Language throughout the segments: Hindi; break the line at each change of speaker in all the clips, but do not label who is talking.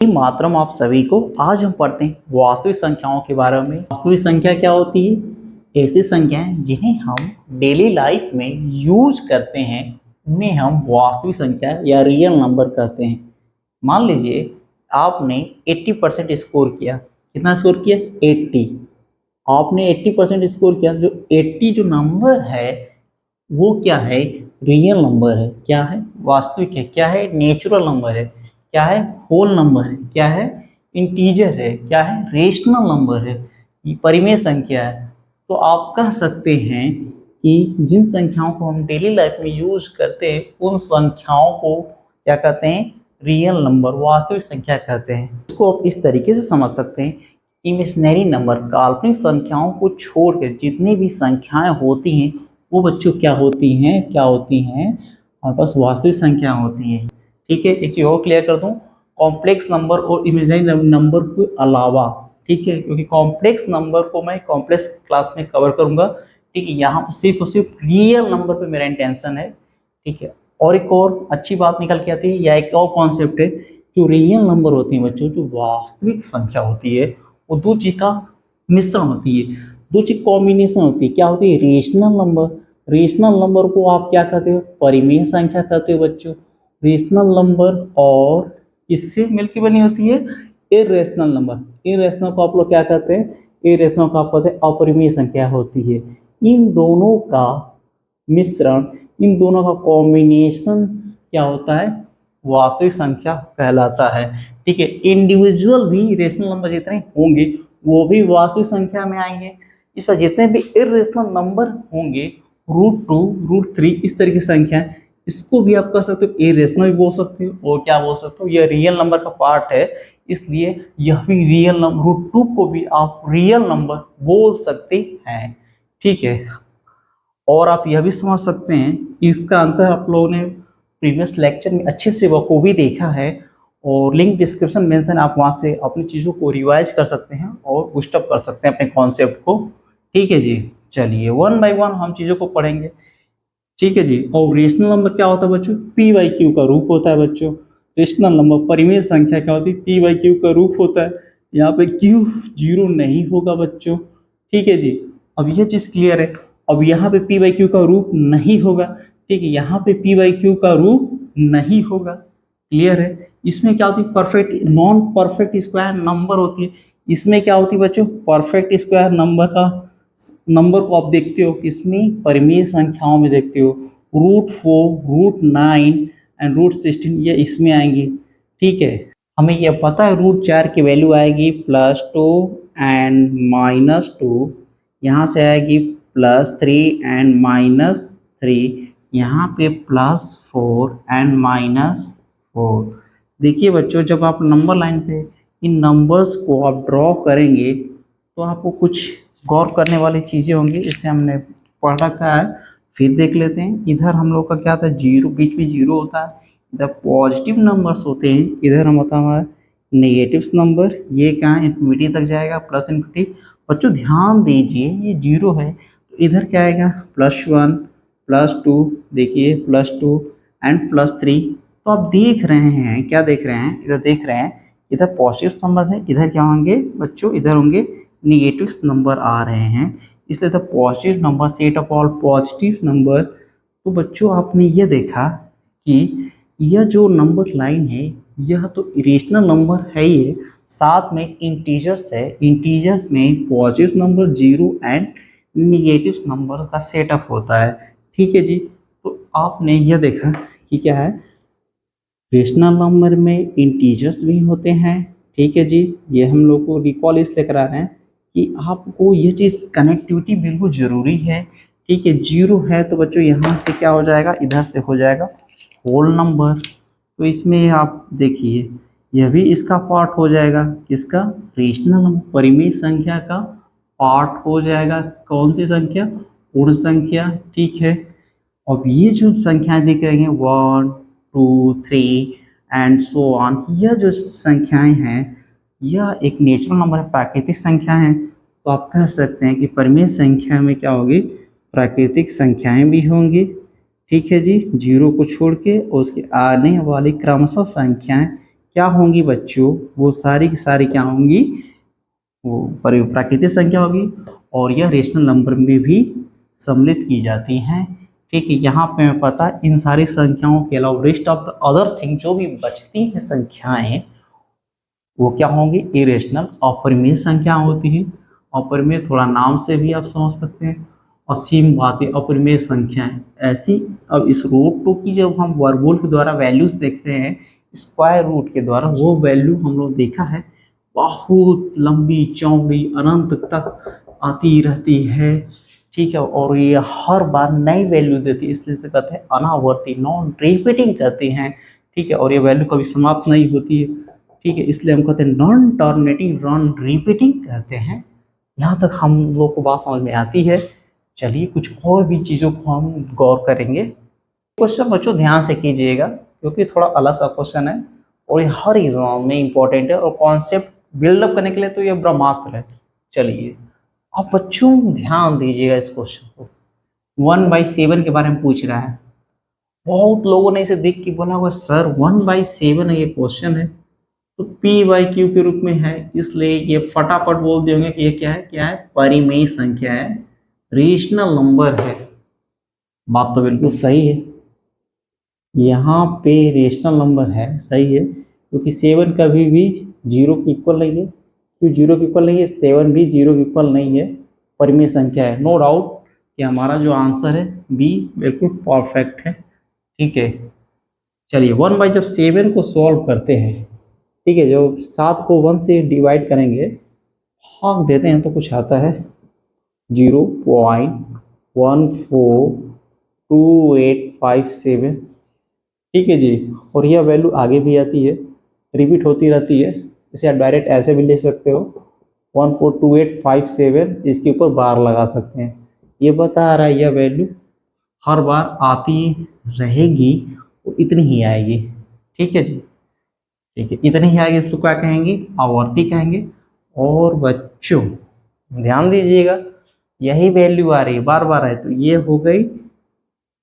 मातरम आप सभी को। आज हम पढ़ते हैं वास्तविक संख्याओं के बारे में। वास्तविक संख्या क्या होती है? ऐसी संख्याएं जिन्हें हम डेली लाइफ में यूज करते हैं उन्हें हम वास्तविक संख्या या रियल नंबर कहते हैं। मान लीजिए आपने 80% स्कोर किया। कितना स्कोर किया? 80। आपने 80% स्कोर किया। जो 80 जो नंबर है वो क्या है? रियल नंबर है। क्या है? वास्तविक है। क्या है? नेचुरल नंबर है। क्या है? होल नंबर है। क्या है? इंटीजर है। क्या है? रेशनल नंबर है। ये परिमेय संख्या है। तो आप कह सकते हैं कि जिन संख्याओं को हम डेली लाइफ में यूज करते हैं उन संख्याओं को क्या कहते हैं? रियल नंबर, वास्तविक संख्या कहते हैं। इसको आप इस तरीके से समझ सकते हैं, इमेजिनरी नंबर, काल्पनिक संख्याओं को छोड़कर जितनी भी संख्याएं होती हैं वो बच्चों क्या होती हैं? हमारे पास वास्तविक संख्या होती हैं। ठीक है, एक चीज और क्लियर कर दूं, कॉम्प्लेक्स नंबर और इमेजिनरी नंबर के अलावा, ठीक है, क्योंकि कॉम्प्लेक्स नंबर को मैं कॉम्प्लेक्स क्लास में कवर करूंगा। ठीक है, यहाँ पर सिर्फ और सिर्फ रियल नंबर पे मेरा इंटेंशन है। ठीक है, और एक और अच्छी बात निकल के आती है, या एक और कॉन्सेप्ट है, जो रियल नंबर होती है बच्चों, जो वास्तविक संख्या होती है वो दो चीज का मिश्रण होती है, दो चीज कॉम्बिनेशन होती है। क्या होती है? Rational number. रेशनल नंबर को आप क्या कहते हो? परिमेय संख्या कहते हो बच्चों। रेशनल नंबर और इससे मिलकर बनी होती है इरेशनल नंबर। इरेशनल को आप लोग क्या कहते हैं? इरेशनल को आप कहते हैं अपरिमेय संख्या होती है। इन दोनों का मिश्रण, इन दोनों का कॉम्बिनेशन क्या होता है? वास्तविक संख्या कहलाता है। ठीक है, इंडिविजुअल भी रेशनल नंबर जितने होंगे वो भी वास्तविक संख्या में आएंगे। इस पर जितने भी इरेशनल नंबर होंगे, √2, √3, इस तरह की संख्या, इसको भी आप कह सकते हो इरेशनल भी बोल सकते हो, और क्या बोल सकते हो? यह रियल नंबर का पार्ट है, इसलिए यह भी रियल नंबर, √2 को भी आप रियल नंबर बोल सकते हैं। ठीक है, और आप यह भी समझ सकते हैं कि इसका अंतर आप लोगों ने प्रीवियस लेक्चर में अच्छे से बखूबी देखा है, और लिंक डिस्क्रिप्शन मेंशन, आप वहां से अपनी चीज़ों को रिवाइज कर सकते हैं और बूस्टअप कर सकते हैं अपने कॉन्सेप्ट को। ठीक है जी, चलिए वन बाय वन हम चीज़ों को पढ़ेंगे। ठीक है जी, और रेशनल नंबर क्या होता है बच्चों? p/q का रूप होता है बच्चों। रेशनल नंबर, परिमेय संख्या क्या होती है? p/q का रूप होता है। यहाँ पे q जीरो नहीं होगा बच्चों। ठीक है जी, अब यह चीज़ क्लियर है। अब यहाँ पे p/q का रूप नहीं होगा। ठीक है, यहाँ पे p/q का रूप नहीं होगा। क्लियर है? इसमें क्या होती है? Perfect, non perfect square number होती है। इसमें क्या होती है बच्चों? परफेक्ट स्क्वायर नंबर का नंबर को आप देखते हो किसमें? परिमेय संख्याओं में देखते हो। √4, √9 एंड √16 ये इसमें आएंगी। ठीक है, हमें यह पता है √4 की वैल्यू आएगी +2 एंड -2, यहाँ से आएगी +3 एंड -3, यहाँ पे +4 एंड -4। देखिए बच्चों, जब आप नंबर लाइन पे इन नंबर्स को आप ड्रॉ करेंगे तो आपको कुछ गौर करने वाली चीज़ें होंगी। इसे हमने पढ़ रखा है, फिर देख लेते हैं। इधर हम लोग का क्या था? जीरो, बीच में जीरो होता है। इधर पॉजिटिव नंबर्स होते हैं, इधर हम होता हमारा नेगेटिव नंबर। ये कहाँ? इन्फिनिटी तक जाएगा, प्लस इन्फिनिटी। बच्चों ध्यान दीजिए, ये जीरो है तो इधर क्या आएगा? +1, +2, देखिए +2 एंड +3। तो आप देख रहे हैं, क्या देख रहे हैं? इधर देख रहे हैं, इधर पॉजिटिव नंबर है, इधर क्या होंगे बच्चों? इधर होंगे निगेटिव नंबर आ रहे हैं, इसलिए the positive number, set of all positive number. तो बच्चों आपने ये देखा कि यह जो नंबर लाइन है यह तो इरेशनल नंबर है ही, साथ में इंटीजर्स है। इंटीजर्स में positive number, zero and negative number का सेटअप होता है। ठीक है जी, तो आपने यह देखा कि क्या है? रेशनल नंबर में इंटीजर्स भी होते हैं। ठीक है जी, ये हम लोग को रिकॉल इसलिए करा रहे हैं कि आपको ये चीज़ कनेक्टिविटी बिल्कुल ज़रूरी है। ठीक है, जीरो है तो बच्चों यहाँ से क्या हो जाएगा? इधर से हो जाएगा होल नंबर। तो इसमें आप देखिए यह भी इसका पार्ट हो जाएगा, किसका? रेशनल नंबर, परिमेय संख्या का पार्ट हो जाएगा। कौन सी संख्या? पूर्ण संख्या। ठीक है, अब ये जो संख्याएं दिख रही हैं 1, 2, 3 एंड सो ऑन, यह जो संख्याएं हैं यह एक नेचुरल नंबर है, प्राकृतिक संख्या है। तो आप कह सकते हैं कि परिमेय संख्या में क्या होगी? प्राकृतिक संख्याएं भी होंगी। ठीक है जी, जीरो को छोड़ के और उसके आने वाली क्रमशः संख्याएं क्या होंगी बच्चों, वो सारी की सारी क्या होंगी, वो प्राकृतिक संख्या होगी और यह रेशनल नंबर में भी सम्मिलित की जाती हैं। ठीक है, यहाँ पे हमें पता है इन सारी संख्याओं के अलावा rest of the other thing जो भी बचती हैं संख्याएं वो क्या होंगी, इरेशनल अपरिमेय संख्या होती है। अपरिमेय थोड़ा नाम से भी आप समझ सकते हैं। असीम बातें अपरिमेय संख्याएं ऐसी। अब इस रूट टू की जब हम वर्गमूल के द्वारा वैल्यूज देखते हैं स्क्वायर रूट के द्वारा, वो वैल्यू हम लोग देखा है बहुत लंबी चौड़ी अनंत तक आती रहती है। ठीक है, और ये हर बार नई वैल्यू देती है, इसलिए इसे कहते हैं अनावर्ती, नॉन रिपीटिंग कहते हैं। ठीक है, और ये वैल्यू कभी समाप्त नहीं होती है। ठीक है, इसलिए हम कहते हैं नॉन टर्मिनेटिंग नॉन रिपीटिंग कहते हैं। यहाँ तक हम लोग को बात समझ में आती है। चलिए कुछ और भी चीज़ों को हम गौर करेंगे। क्वेश्चन बच्चों ध्यान से कीजिएगा क्योंकि थोड़ा अलग सा क्वेश्चन है और ये हर एग्जाम में इम्पोर्टेंट है और कॉन्सेप्ट बिल्डअप करने के लिए तो ये ब्रह्मास्त्र है। चलिए अब बच्चों ध्यान दीजिएगा इस क्वेश्चन को। 1/7 के बारे में पूछ रहा है। बहुत लोगों ने इसे देख के बोला हुआ सर 1/7 ये क्वेश्चन है तो p/q के रूप में है, इसलिए ये फटाफट बोल देंगे कि ये क्या है परिमेय संख्या है, रेशनल नंबर है। बात तो बिल्कुल सही है, यहाँ पे रेशनल नंबर है, सही है, क्योंकि 7 कभी भी 0 के इक्वल नहीं है। क्यों 0 के इक्वल नहीं है, 7 भी 0 के इक्वल नहीं है, परिमेय संख्या है। नो डाउट कि हमारा जो आंसर है बी बिल्कुल परफेक्ट है। ठीक है, चलिए 1/7 को सॉल्व करते हैं। ठीक है, जब 7 को 1 से डिवाइड करेंगे भाग देते हैं तो कुछ आता है 0.142857। ठीक है जी, और यह वैल्यू आगे भी आती है, रिपीट होती रहती है। इसे आप डायरेक्ट ऐसे भी ले सकते हो 142857, इसके ऊपर बार लगा सकते हैं। ये बता रहा है यह वैल्यू हर बार आती रहेगी, तो इतनी ही आएगी। ठीक है जी, ठीक है, इतनी ही आएगी, इसको क्या कहेंगे, आवर्ती कहेंगे। और बच्चों ध्यान दीजिएगा यही वैल्यू आ रही है बार बार है, तो ये हो गई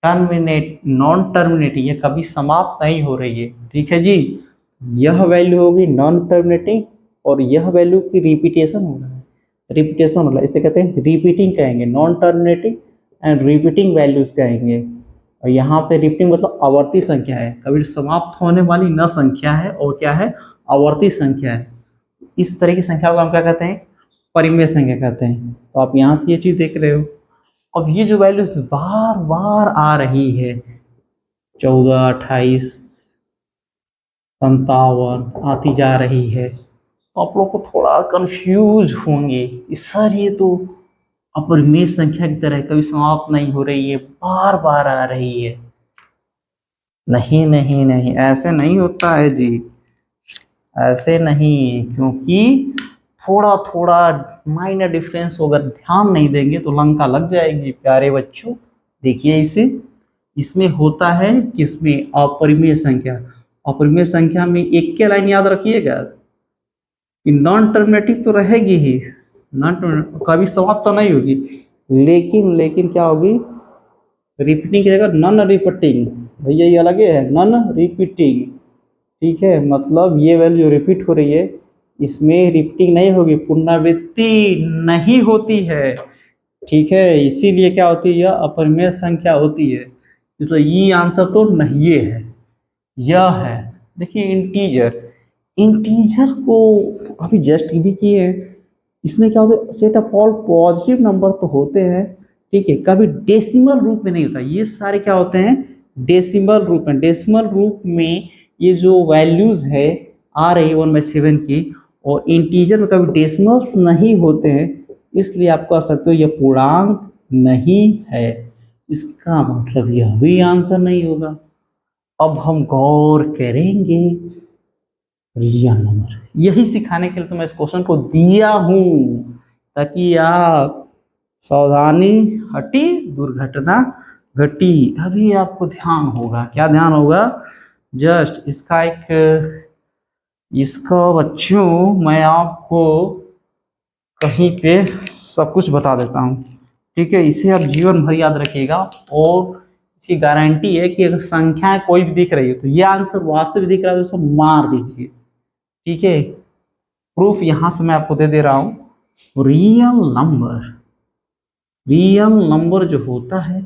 टर्मिनेट नॉन टर्मिनेटिंग, ये कभी समाप्त नहीं हो रही है। ठीक है जी, यह वैल्यू होगी नॉन टर्मिनेटिंग और यह वैल्यू की रिपीटेशन हो रहा है, रिपीटेशन हो रहा है, इसे कहते हैं रिपीटिंग कहेंगे, non terminating and repeating values कहेंगे। और यहाँ पे रिपीटिंग मतलब आवर्ती संख्या है, कभी समाप्त होने वाली न संख्या है और क्या है, आवर्ती संख्या है। इस तरह की संख्या को हम क्या कहते हैं, परिमेय संख्या कहते हैं। तो आप यहाँ से ये चीज देख रहे हो। अब ये जो वैल्यूज बार बार आ रही है 14, 28, 57 आती जा रही है, तो आप लोग को थोड़ा कंफ्यूज होंगे, सर ये तो अपरिमेय संख्या की तरह कभी समाप्त नहीं हो रही है, बार बार आ रही है। नहीं नहीं नहीं, ऐसे नहीं होता है जी, ऐसे नहीं, क्योंकि थोड़ा थोड़ा माइनर डिफरेंस अगर ध्यान नहीं देंगे तो लंका लग जाएगी प्यारे बच्चों। देखिए इसे, इसमें होता है किसमें, अपरिमेय संख्या। अपरिमेय संख्या में एक के लाइन याद रखिएगा कि नॉन टर्मिनेटिव तो रहेगी ही, नॉन कभी समाप्त तो नहीं होगी, लेकिन क्या होगी, रिपीटिंग की जगह नॉन रिपीटिंग। भैया ये अलग है, नॉन रिपीटिंग। ठीक है, मतलब ये वैल्यू जो रिपीट हो रही है इसमें रिपीटिंग नहीं होगी, पुनरावृत्ति नहीं होती है। ठीक है, इसीलिए क्या होती है, यह अपरिमेय संख्या होती है, इसलिए ये आंसर तो नहीं है, यह है। देखिए इंटीजर, इंटीजर को अभी जस्ट भी किए हैं, इसमें क्या होता है, set of all positive number तो होते हैं। ठीक है, कभी डेसिमल रूप में नहीं होता, ये सारे क्या होते हैं, डेसिमल रूप में। डेसिमल रूप में ये जो वैल्यूज है आ रही है 1/7 की, और इंटीजर में कभी डेसिमल्स नहीं होते हैं, इसलिए आप कह सकते हो यह पूर्णांक नहीं है। इसका मतलब यह भी आंसर नहीं होगा। अब हम गौर करेंगे रियल नंबर, यही सिखाने के लिए तो मैं इस क्वेश्चन को दिया हूं, ताकि आप सावधानी हटी दुर्घटना घटी। अभी आपको ध्यान होगा, क्या ध्यान होगा, जस्ट इसका बच्चों मैं आपको कहीं पे सब कुछ बता देता हूँ। ठीक है, इसे आप जीवन भर याद रखिएगा, और इसकी गारंटी है कि अगर संख्याएं कोई भी दिख रही है तो ये आंसर वास्तविक दिख रहा है तो उसे मार दीजिए। ठीक है, प्रूफ यहां से मैं आपको दे दे रहा हूं। रियल नंबर जो होता है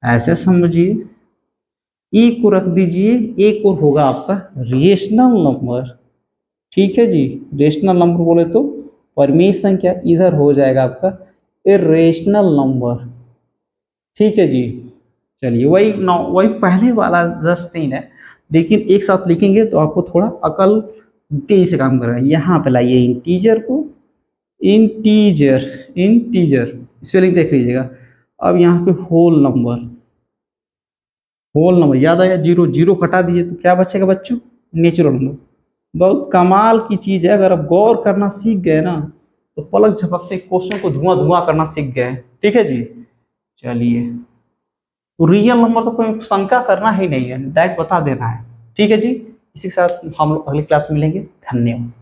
ऐसे समझिए, ई को रख दीजिए, एक और होगा आपका रेशनल नंबर। ठीक है जी, रेशनल नंबर बोले तो परिमेय संख्या, इधर हो जाएगा आपका इरेशनल नंबर। ठीक है जी, चलिए वही पहले वाला जस्ट सीन है, लेकिन एक साथ लिखेंगे तो आपको थोड़ा अकल तेजी से काम कर रहा है। यहाँ पे लाइए इंटीजर को, इंटीजर इंटीजर स्पेलिंग देख लीजिएगा। अब यहाँ पे होल नंबर याद आया, जीरो जीरो हटा दीजिए तो क्या बचेगा बच्चों, नेचुरल नंबर। बहुत कमाल की चीज है, अगर आप गौर करना सीख गए ना तो पलक झपकते क्वेश्चन को धुआं धुआं करना सीख गए। ठीक है जी, चलिए, तो रियल नंबर तो कोई शंका करना ही नहीं है, डायरेक्ट बता देना है। ठीक है जी, इसी के साथ हम लोग अगली क्लास में मिलेंगे। धन्यवाद।